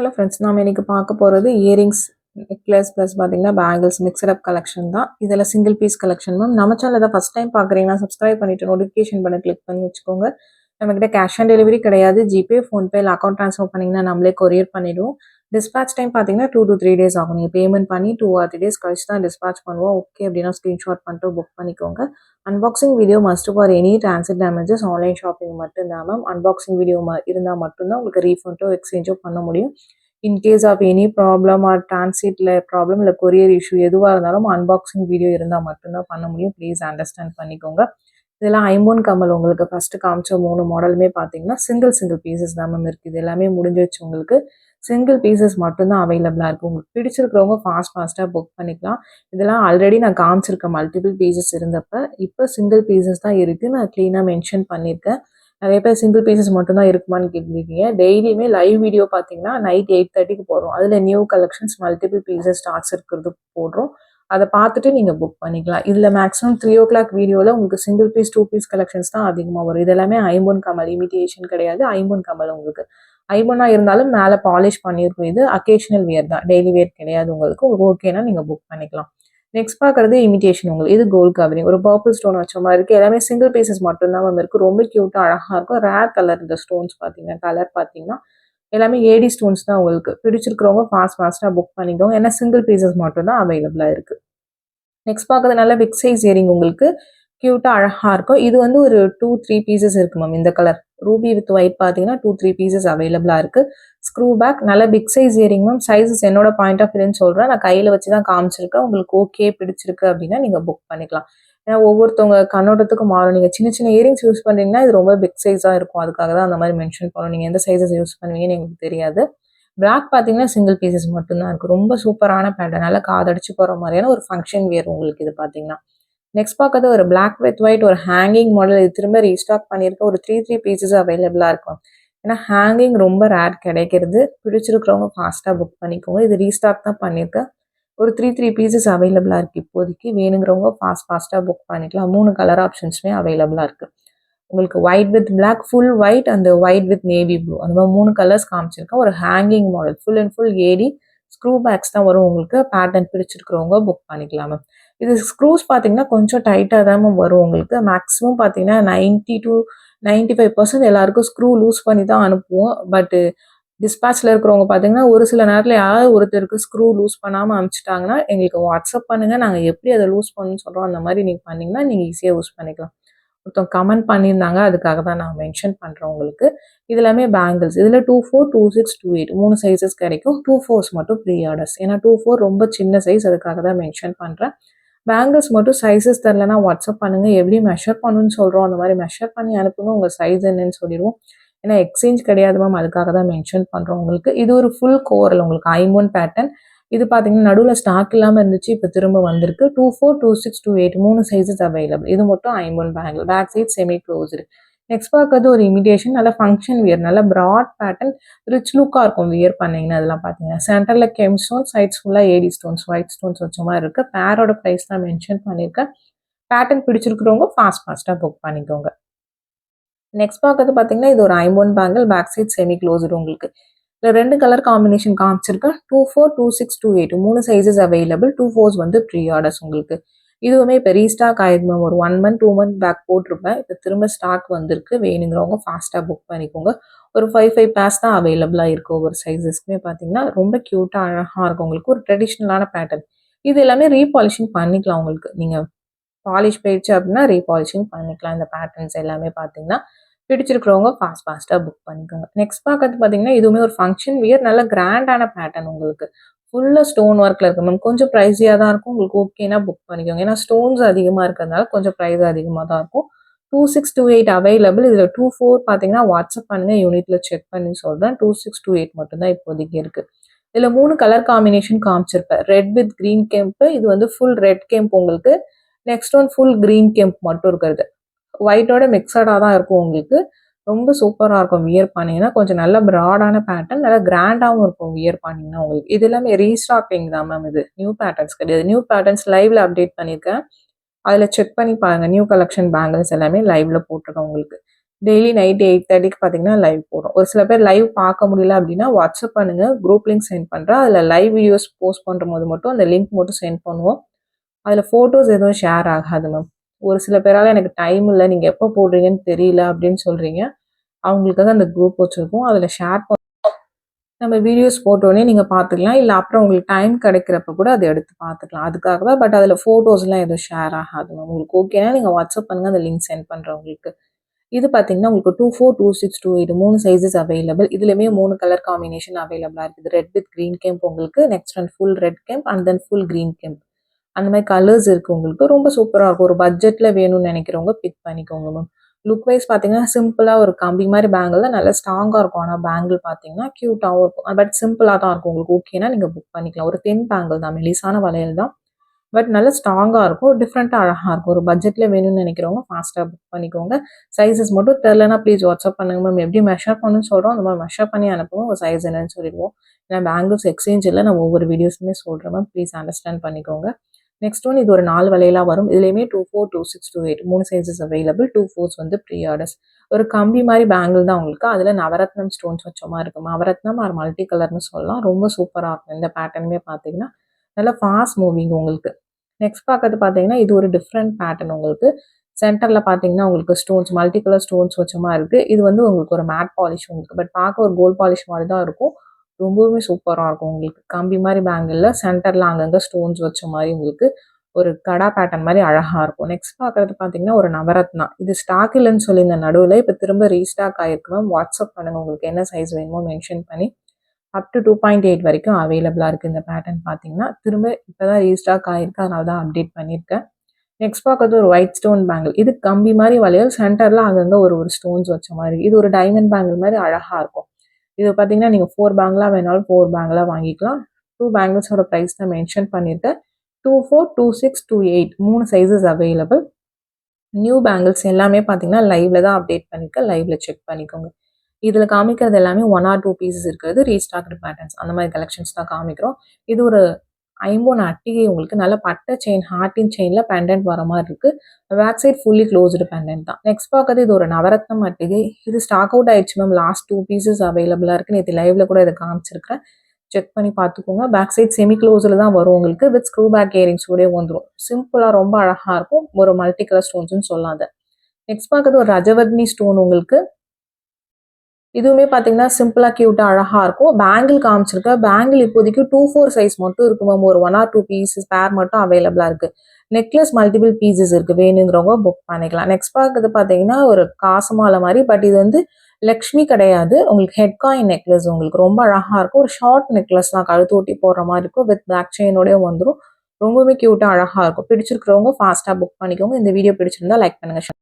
Hello friends, நாம் இன்றைக்கி பார்க்க போகிறது இயரிங்ஸ், நெக்லஸ் ப்ளஸ் பார்த்தீங்கன்னா பேங்கிள்ஸ் மிக்சட் அப் கலெக்ஷன் தான். இதில் சிங்கிள் பீஸ் கலெக்ஷன் மேம். நம்ம சேனல் தான் ஃபஸ்ட் டைம் பார்க்குறீங்கன்னா சப்ஸ்கிரைப் பண்ணிவிட்டு நோட்டிஃபிகேஷன் பண்ண கிளிக் பண்ணி வச்சுக்கோங்க. நம்மக்கிட்ட கேஷ் ஆன் டெலிவரி கிடையாது. ஜிபே, ஃபோன்பே இல்லை அக்கௌண்ட் ட்ரான்ஸ்ஃபர் பண்ணிங்கன்னா நம்மளே கொரியர் பண்ணிவிடுவோம். டிஸ்பேச் டைம் பார்த்தீங்கன்னா 2 to 3 days ஆகும். நீங்கள் பேமெண்ட் பண்ணி 2 or 3 days கழிச்சு தான் டிஸ்பேச் பண்ணுவோம். ஓகே அப்படின்னா ஸ்க்ரீன்ஷாட் பண்ணிட்டு புக் பண்ணிக்கோங்க. Unboxing video must for any transit damages online shopping மட்டும்தான் மேம். அன்பாக்சிங் வீடியோ இருந்தால் மட்டும்தான் உங்களுக்கு ரீஃபண்டோ எக்ஸ்சேஞ்சோ பண்ண முடியும். In case of any problem or டிரான்சிட்டில் ப்ராப்ளம் இல்லை கொரியர் இஷ்யூ எதுவாக இருந்தாலும் அன்பாக்சிங் வீடியோ இருந்தால் மட்டும்தான் பண்ண முடியும். ப்ளீஸ் அண்டர்ஸ்டாண்ட் பண்ணிக்கோங்க. இதெல்லாம் ஐம்பொன் கமல் உங்களுக்கு ஃபஸ்ட்டு காமிச்ச 3 மாடலுமே பார்த்தீங்கன்னா சிங்கிள் பீசஸ் தான் மேம் இருக்குது. இது எல்லாமே முடிஞ்சிருச்சு. உங்களுக்கு சிங்கிள் பீசஸ் மட்டும்தான் அவைலபிளாக இருக்குது. உங்களுக்கு பிடிச்சிருக்கிறவங்க ஃபாஸ்ட்டாக புக் பண்ணிக்கலாம். இதெல்லாம் ஆல்ரெடி நான் காமிச்சிருக்கேன் மல்டிபிள் பீசஸ் இருந்தப்போ. இப்போ சிங்கிள் பீசஸ் தான் இருக்குது. நான் க்ளீனாக மென்ஷன் பண்ணியிருக்கேன். நிறைய பேர் சிங்கிள் பீசஸ் மட்டும்தான் இருக்குமான்னு கேட்டிருக்கீங்க. டெய்லியுமே லைவ் வீடியோ பார்த்தீங்கன்னா நைட் 8:30க்கு போடுறோம். அதில் new collections multiple pieces stocks இருக்கிறது போடுறோம். அதை பார்த்துட்டு நீங்கள் புக் பண்ணிக்கலாம். இதில் மேக்ஸிமம் 3 o'clock வீடியோவில் உங்களுக்கு சிங்கிள் பீஸ் 2 பீஸ் கலெக்ஷன்ஸ் தான் அதிகமாக வரும். இது எல்லாமே ஐம்பொன் கமல், இமிட்டேஷன் கிடையாது. ஐம்பொன் கமல் உங்களுக்கு ஐம்பொன்னா இருந்தாலும் மேலே பாலிஷ் பண்ணியிருக்கும். இது அக்கேஷனல் வியர் தான், டெய்லி வியர் கிடையாது. உங்களுக்கு ஓகேனா நீங்கள் புக் பண்ணிக்கலாம். நெக்ஸ்ட் பார்க்குறது இமிட்டேஷன். உங்களுக்கு இது கோல்ட் கவரிங், ஒரு பர்பிள் ஸ்டோன் வச்ச மாதிரி இருக்குது. எல்லாமே சிங்கிள் பீசஸ் மட்டும்தான் மேம் இருக்குது. ரொம்ப க்யூட்டாக அழகாக இருக்கும். ரேர் கலர் இந்த ஸ்டோன்ஸ் பார்த்தீங்கன்னா, கலர் பார்த்தீங்கன்னா எல்லாமே ஏடி ஸ்டோன்ஸ் தான். உங்களுக்கு பிடிச்சிருக்கிறவங்க ஃபாஸ்ட்டாக புக் பண்ணிக்கோங்க. ஏன்னா சிங்கிள் பீசஸ் மட்டும்தான் அவைலபிளாக இருக்குது. நெக்ஸ்ட் பார்க்குறது நல்ல பிக் சைஸ் இயரிங், உங்களுக்கு க்யூட்டாக அழகாக இருக்கும். இது வந்து ஒரு 2-3 பீசஸ் இருக்குது மேம். இந்த கலர் ரூபி வித் ஒயிட் பார்த்தீங்கன்னா 2-3 பீசஸ் அவைலபிளாக இருக்குது. ஸ்க்ரூ பேக், நல்ல big size earring ma'am. Sizes என்னோட பாயிண்ட் ஆஃப் வியூன்னு சொல்கிறேன். நான் கையில் வச்சு தான் காமிச்சிருக்கேன். உங்களுக்கு ஓகே பிடிச்சிருக்கு அப்படின்னா நீங்கள் புக் பண்ணிக்கலாம். ஏன்னா ஒவ்வொருத்தவங்க கண்ணோட்டத்துக்கு மாறும். நீங்கள் சின்ன இயரிங்ஸ் யூஸ் பண்ணுறீங்கன்னா இது ரொம்ப பிக் சைஸாக இருக்கும். அதுக்காக தான் அந்த மாதிரி மென்ஷன் பண்ணணும். நீங்கள் எந்த சைஸஸ் யூஸ் பண்ணுவீங்கன்னு எனக்கு தெரியாது. பிளாக் பார்த்தீங்கன்னா சிங்கிள் பீசஸ் மட்டும்தான் இருக்குது. ரொம்ப சூப்பரான பேட்டர்ன், நல்லா காதடிச்சு போகிற மாதிரியான ஒரு ஃபங்க்ஷன் வியர் உங்களுக்கு இது பார்த்தீங்கன்னா. நெக்ஸ்ட் பார்க்கறது ஒரு பிளாக் வித் ஒயிட், ஒரு ஹேங்கிங் மாடல். இது திரும்ப ரீஸ்டாக் பண்ணியிருக்க ஒரு 3 பீசஸ் அவைலபிளாக இருக்கும். ஏன்னா ஹேங்கிங் ரொம்ப ரேர் கிடைக்கிறது. பிடிச்சிருக்கிறவங்க ஃபாஸ்ட்டாக புக் பண்ணிக்கோங்க. இது ரீஸ்டாக் தான் பண்ணியிருக்கேன். ஒரு 3 பீசஸ் அவைலபிளாக இருக்குது இப்போதைக்கு. வேணுங்கிறவங்க ஃபாஸ்ட்டாக புக் பண்ணிக்கலாம். 3 கலர் ஆப்ஷன்ஸுமே அவைலபிளாக இருக்குது. உங்களுக்கு white with black, full white, அந்த ஒயிட் வித் நேவி ப்ளூ, அந்த மாதிரி 3 கலர்ஸ் காமிச்சிருக்கேன். ஒரு hanging model, full and full AD screw backs தான் வரும். உங்களுக்கு பேட்டர்ன் பிடிச்சிருக்கிறவங்க புக் பண்ணிக்கலாம் மேம். இது ஸ்க்ரூஸ் பார்த்தீங்கன்னா கொஞ்சம் டைட்டாக தான் வரும். உங்களுக்கு மேக்ஸிமம் பார்த்தீங்கன்னா 90 to 95% எல்லாருக்கும் ஸ்க்ரூ லூஸ் பண்ணி தான் அனுப்புவோம். பட்டு டிஸ்பேச்சில் இருக்கிறவங்க பார்த்தீங்கன்னா ஒரு சில நேரத்தில் யாராவது ஒருத்தருக்கு ஸ்க்ரூ லூஸ் பண்ணாமல் அனுப்பிச்சிட்டாங்கன்னா எங்களுக்கு வாட்ஸ்அப் பண்ணுங்கள். நாங்கள் எப்படி அதை லூஸ் பண்ணணும்னு சொல்கிறோம். அந்த மாதிரி நீங்கள் பண்ணிங்கன்னா நீங்கள் ஈஸியாக யூஸ் பண்ணிக்கலாம். ஒருத்தவங்க கமெண்ட் பண்ணியிருந்தாங்க, அதுக்காக தான் நான் மென்ஷன் பண்ணுறேன் உங்களுக்கு. இது எல்லாமே பேங்கிள்ஸ். இதில் 24, 26, 28 3 சைஸஸ் கிடைக்கும். 24s மட்டும் ப்ரீ ஆர்டர்ஸ். ஏன்னா 24 ரொம்ப சின்ன சைஸ், அதுக்காக தான் மென்ஷன் பண்ணுறேன். பேங்கிள்ஸ் மட்டும் சைஸஸ் தரலன்னா வாட்ஸ்அப் பண்ணுங்கள். எப்படி மெஷர் பண்ணணும்னு சொல்கிறோம் அந்த மாதிரி மெஷர் பண்ணி அனுப்புங்க. உங்கள் சைஸ் என்னன்னு சொல்லிடுவோம். ஏன்னா எக்ஸ்சேஞ்ச் கிடையாது மேம், அதுக்காக தான் மென்ஷன் பண்ணுறோம் உங்களுக்கு. இது ஒரு ஃபுல் கோரல் உங்களுக்கு ஐம்பொன் பேட்டர்ன். இது பார்த்தீங்கன்னா நடுவில் ஸ்டாக் இல்லாமல் இருந்துச்சு, இப்போ திரும்ப வந்திருக்கு. 24, 26, 28 3 சைஸஸ் அவைலபிள். இது மட்டும் ஐம்பொன் bangle. Back side semi closed. Next பார்க்கறது ஒரு இமிடேஷன், நல்ல ஃபங்க்ஷன் வியர், நல்ல ப்ராட் பேட்டர்ன், ரிச் லுக்காக இருக்கும் வியர் பண்ணிங்கன்னா. அதெல்லாம் பார்த்தீங்கன்னா சென்டரில் கெம் ஸ்டோன், சைட்ஸ் ஃபுல்லாக ஏடி ஸ்டோன்ஸ், ஒயிட் ஸ்டோன்ஸ் வச்ச மாதிரி இருக்குது. பேரோட ப்ரைஸ் தான் மென்ஷன் பண்ணியிருக்கேன். பேட்டர்ன் பிடிச்சிருக்கிறவங்க ஃபாஸ்ட்டாக புக் பண்ணிக்கோங்க. நெக்ஸ்ட் பார்க்கறது பார்த்தீங்கன்னா இது ஒரு ஐம்பொன் bangle, back side semi closed. உங்களுக்கு இதில் 2 கலர் காம்பினேஷன் காமிச்சிருக்கேன். 24, 26, 28 3 சைஸஸ் அவைலபிள். 24s வந்து ப்ரீ ஆர்டர்ஸ் உங்களுக்கு. இதுவுமே இப்போ ரீஸ்டாக் ஆயிடுமே. ஒரு 1 month 2 month பேக் போட்டிருப்பேன். இப்போ திரும்ப ஸ்டாக் வந்திருக்கு. வேணுங்கிறவங்க ஃபாஸ்ட்டாக புக் பண்ணிக்கோங்க. ஒரு 5 பேர்ஸ் தான் அவைலபிளாக இருக்குது. ஒவ்வொரு சைஸஸ்க்குமே பார்த்தீங்கன்னா ரொம்ப க்யூட்டாக அழகாக இருக்கும். உங்களுக்கு ஒரு ட்ரெடிஷ்னலான பேட்டர்ன். இது எல்லாமே ரீபாலிஷிங் பண்ணிக்கலாம். உங்களுக்கு நீங்கள் பாலிஷ் போயிடுச்சு அப்படின்னா ரீபாலிஷிங் பண்ணிக்கலாம். இந்த பேட்டர்ன்ஸ் எல்லாமே பார்த்தீங்கன்னா பிடிச்சிருக்கிறவங்க ஃபாஸ்ட்டாக புக் பண்ணிக்கோங்க. நெக்ஸ்ட் பார்க்கறது பார்த்தீங்கன்னா இதுவுமே ஒரு ஃபங்க்ஷன் வியர், நல்ல கிராண்டான பேட்டர்ன். உங்களுக்கு ஃபுல்லாக ஸ்டோன் ஒர்க்கில் இருக்குது மேம். கொஞ்சம் ப்ரைஸியாக தான் இருக்கும். உங்களுக்கு ஓகேனா புக் பண்ணிக்கோங்க. ஏன்னா ஸ்டோன்ஸ் அதிகமாக இருக்கிறதுனால கொஞ்சம் ப்ரைஸ் அதிகமாக தான் இருக்கும். 26, 28 அவைலபிள். இதில் 24 பார்த்தீங்கன்னா வாட்ஸ்அப் பண்ணுங்கள், யூனிட்டில் செக் பண்ணி சொல்கிறேன். 26, 28 மட்டும்தான் இப்போதைக்கு இருக்குது. இதில் 3 கலர் காம்பினேஷன் காமிச்சிருப்பேன். ரெட் வித் க்ரீன் கெம்ப்பு, இது வந்து ஃபுல் ரெட் கெம்ப் உங்களுக்கு. நெக்ஸ்ட் ஒன் ஃபுல் க்ரீன் கெம்ப் மட்டும் இருக்கிறது. ஒயிட்டோட மிக்சடாக தான் இருக்கும் உங்களுக்கு. ரொம்ப சூப்பராக இருக்கும் வியர் பண்ணிங்கன்னா. கொஞ்சம் நல்ல ப்ராடான பேட்டர்ன், நல்லா கிராண்டாகவும் இருக்கும் வியர் பண்ணிங்கன்னா உங்களுக்கு. இது எல்லாமே ரீஸ்டாக்கிங் தான் மேம். இது நியூ பேட்டர்ன்ஸ் கிடையாது. நியூ பேட்டர்ன்ஸ் லைவில் அப்டேட் பண்ணியிருக்கேன். அதில் செக் பண்ணி பாருங்கள். நியூ கலெக்ஷன் பேங்கிள்ஸ் எல்லாமே லைவில் போட்டிருக்கேன் உங்களுக்கு. டெய்லி நைட் 8:30க்கு பார்த்தீங்கன்னா லைவ் போடுறோம். ஒரு சில பேர் லைவ் பார்க்க முடியல அப்படின்னா வாட்ஸ்அப் பண்ணுங்க. குரூப் லிங்க் சென்ட் பண்ணுறேன். அதில் லைவ் வீடியோஸ் போஸ்ட் பண்ணும்போது மட்டும் அந்த லிங்க் மட்டும் சென்ட் பண்ணுவோம். அதில் ஃபோட்டோஸ் எதுவும் ஷேர் ஆகாது மேம். ஒரு சில பேரால் எனக்கு டைம் இல்லை, நீங்கள் எப்போ போடுறீங்கன்னு தெரியல அப்படின்னு சொல்கிறீங்க. அவங்களுக்காக அந்த குரூப் வச்சுருக்கோம். அதில் ஷேர் நம்ம வீடியோஸ் போட்டோடனே நீங்கள் பார்த்துக்கலாம். இல்லை அப்புறம் உங்களுக்கு டைம் கிடைக்கிறப்ப கூட அதை எடுத்து பார்த்துக்கலாம். அதுக்காக தான். பட் அதில் ஃபோட்டோஸ்லாம் எதுவும் ஷேர் ஆகாது மேம். உங்களுக்கு ஓகேனா நீங்கள் வாட்ஸ்அப் பண்ணுங்கள், அந்த லிங்க் சென்ட் பண்ணுறேன் உங்களுக்கு. இது பார்த்தீங்கன்னா உங்களுக்கு 24, 26, 28 3 சைஸஸ் அவைலபிள். இதுலையுமே 3 கலர் காம்பினேஷன் அவைலபிளாக இருக்குது. ரெட் வித் க்ரீன் கெம்ப் உங்களுக்கு, நெக்ஸ்ட் ஒன் ஃபுல் ரெட் கெம்ப் அண்ட் தென் ஃபுல் க்ரீன் கெம்ப். அந்த மாதிரி கலர்ஸ் இருக்குது உங்களுக்கு. ரொம்ப சூப்பராக இருக்கும். ஒரு பட்ஜெட்டில் வேணும்னு நினைக்கிறவங்க பிக் பண்ணிக்கோங்க மேம். லுக் வைஸ் பார்த்தீங்கன்னா சிம்பிளாக ஒரு கம்பி மாதிரி பேங்கிள் தான், நல்லா ஸ்ட்ராங்காக இருக்கும். ஆனால் பேங்கிள் பார்த்தீங்கன்னா க்யூட்டாகவும் இருக்கும். பட் சிம்பிளாக தான் இருக்கும். உங்களுக்கு ஓகேனா நீங்கள் புக் பண்ணிக்கலாம். ஒரு தென் பேங்கிள் தான், மெலிசான வளையல் தான். பட் நல்லா ஸ்ட்ராங்காக இருக்கும். டிஃப்ரெண்ட்டாக அழகாக இருக்கும். ஒரு பட்ஜெட்டில் வேணும்னு நினைக்கிறவங்க ஃபாஸ்ட்டாக புக் பண்ணிக்கோங்க. சைஸஸ் மட்டும் தெரிலனா ப்ளீஸ் வாட்ஸ்அப் பண்ணுங்க மேம். எப்படி மெஷர் பண்ணணும்னு சொல்கிறோம் அந்த மாதிரி மெஷர் பண்ணி அனுப்புவோம். உங்கள் சைஸ் என்னன்னு சொல்லிடுவோம். ஏன்னா பேங்கிள்ஸ் எக்ஸ்சேஞ்ச் இல்லை, நம்ம ஒவ்வொரு வீடியோஸுமே சொல்கிறோம் மேம். ப்ளீஸ் அண்டர்ஸ்டாண்ட் பண்ணிக்கோங்க. நெக்ஸ்ட் ஒன், இது ஒரு 4 வளையலாக வரும். இதுலேயுமே 24, 26, 28 3 சைஸஸ் அவைலபிள். 2 4s வந்து ப்ரீ ஆர்டர்ஸ். ஒரு கம்பி மாதிரி பேங்கிள் தான் உங்களுக்கு. அதில் நவரத்னம் ஸ்டோன்ஸ் வச்ச மாதிரி இருக்கும். நவரத்னம் ஆர் மல்டி கலர்னு சொல்லலாம். ரொம்ப சூப்பராக இருக்கும். இந்த பேட்டர்னுமே பார்த்தீங்கன்னா நல்லா ஃபாஸ்ட் மூவிங் உங்களுக்கு. நெக்ஸ்ட் பார்க்கறது பார்த்தீங்கன்னா இது ஒரு டிஃப்ரெண்ட் பேட்டர்ன் உங்களுக்கு. சென்டரில் பார்த்தீங்கன்னா உங்களுக்கு ஸ்டோன்ஸ், மல்டி கலர் ஸ்டோன்ஸ் வச்ச மாதிரி இருக்குது. இது வந்து உங்களுக்கு ஒரு மேட் பாலிஷ் உங்களுக்கு. பட் பார்க்க ஒரு கோல்ட் பாலிஷ் மாதிரி தான் இருக்கும். ரொம்பவுமே சூப்பராக இருக்கும் உங்களுக்கு. கம்பி மாதிரி பேங்கிளில் சென்டரில் அங்கங்கே ஸ்டோன்ஸ் வச்ச மாதிரி உங்களுக்கு ஒரு கடா பேட்டர்ன் மாதிரி அழகாக இருக்கும். நெக்ஸ்ட் பார்க்குறது பார்த்தீங்கன்னா ஒரு நவரத்னா. இது ஸ்டாக் இல்லைன்னு சொல்லி இந்த நடுவில் இப்போ திரும்ப ரீஸ்டாக் ஆகிருக்கு மேம். வாட்ஸ்அப் பண்ணுங்கள், உங்களுக்கு என்ன சைஸ் வேணுமோ மென்ஷன் பண்ணி. அப் டு 2.8 வரைக்கும் அவைலபிளாக இருக்குது இந்த பேட்டர்ன் பார்த்தீங்கன்னா. திரும்ப இப்போ தான் ரீஸ்டாக் ஆகிருக்கு, அதனால தான் அப்டேட் பண்ணியிருக்கேன். நெக்ஸ்ட் பார்க்கறது ஒரு ஒயிட் ஸ்டோன் பேங்கிள். இது கம்பி மாதிரி வளையல், சென்டரில் அங்கங்கே ஒரு ஸ்டோன்ஸ் வச்ச மாதிரி. இது ஒரு டைமண்ட் பேங்கிள் மாதிரி அழகாக இருக்கும். இது பார்த்தீங்கன்னா நீங்கள் 4 பேங்கிளாக வேணாலும் 4 பேங்கிளாக வாங்கிக்கலாம். 2 பேங்கிள்ஸோட ப்ரைஸ் தான் மென்ஷன் பண்ணியிருக்கேன். 24, 26, 28 3 சைஸஸ் அவைலபிள். நியூ பேங்கிள்ஸ் எல்லாமே பார்த்தீங்கன்னா லைவ்ல தான் அப்டேட் பண்ணியிருக்கேன். லைவ்ல செக் பண்ணிக்கோங்க. இதில் காமிக்கிறது எல்லாமே 1 or 2 பீசஸ் இருக்கிறது ரீஸ்டாக்டு பேட்டர்ன்ஸ், அந்த மாதிரி கலெக்ஷன்ஸ் தான் காமிக்கிறோம். இது ஒரு 50 அட்டிகை உங்களுக்கு. நல்ல பட்டை செயின், ஹார்டின் செயினில் பெண்டன்ட் வர மாதிரி இருக்குது. Back side fully closed pendant தான். நெக்ஸ்ட் பார்க்கறது இது ஒரு நவரத்னம் அட்டிகை. இது ஸ்டாக் அவுட் ஆயிடுச்சு மேம். லாஸ்ட் 2 பீசஸ் அவைலபிளாக இருக்குது. நேற்று லைவ்ல கூட இதை காமிச்சிருக்கிறேன். செக் பண்ணி பார்த்துக்கோங்க. பேக் சைட் செமி க்ளோஸில் தான் வரும் உங்களுக்கு. வித் ஸ்க்ரூ பேக் இயரிங்ஸோடய வந்துடும். சிம்பிளாக ரொம்ப அழகாக இருக்கும். ஒரு மல்டி கலர் ஸ்டோன்ஸ்னு சொல்லாத. நெக்ஸ்ட் பார்க்கறது ஒரு ரஜவர்ணி ஸ்டோன் உங்களுக்கு. இதுவுமே பார்த்தீங்கன்னா சிம்பிளாக க்யூட்டாக அழகாக இருக்கும். பேங்கிள் காமிச்சிருக்கேன். பேங்கிள் இப்போதைக்கு 2-4 சைஸ் மட்டும் இருக்கு மேம். ஒரு 1 or 2 பீசஸ் பேர் மட்டும் அவைலபிளாக இருக்குது. நெக்லஸ் மல்டிபிள் பீசஸ் இருக்குது. வேணுங்கிறவங்க புக் பண்ணிக்கலாம். நெக்ஸ்ட் பார்க்கறது பார்த்தீங்கன்னா ஒரு காசு மாலை மாதிரி. பட் இது வந்து லக்ஷ்மி கிடையாது. உங்களுக்கு ஹெட் காயின் நெக்லஸ் உங்களுக்கு ரொம்ப அழகாக இருக்கும். ஒரு ஷார்ட் நெக்லஸ் தான், கழுத்து ஒட்டி போடுற மாதிரி இருக்கும். வித் பேக் செயினோடய வந்துடும். ரொம்பவே க்யூட்டாக அழகாக இருக்கும். பிடிச்சிருக்கிறவங்க ஃபாஸ்ட்டாக புக் பண்ணிக்கோங்க. இந்த வீடியோ பிடிச்சிருந்தா லைக் பண்ணுங்கள்.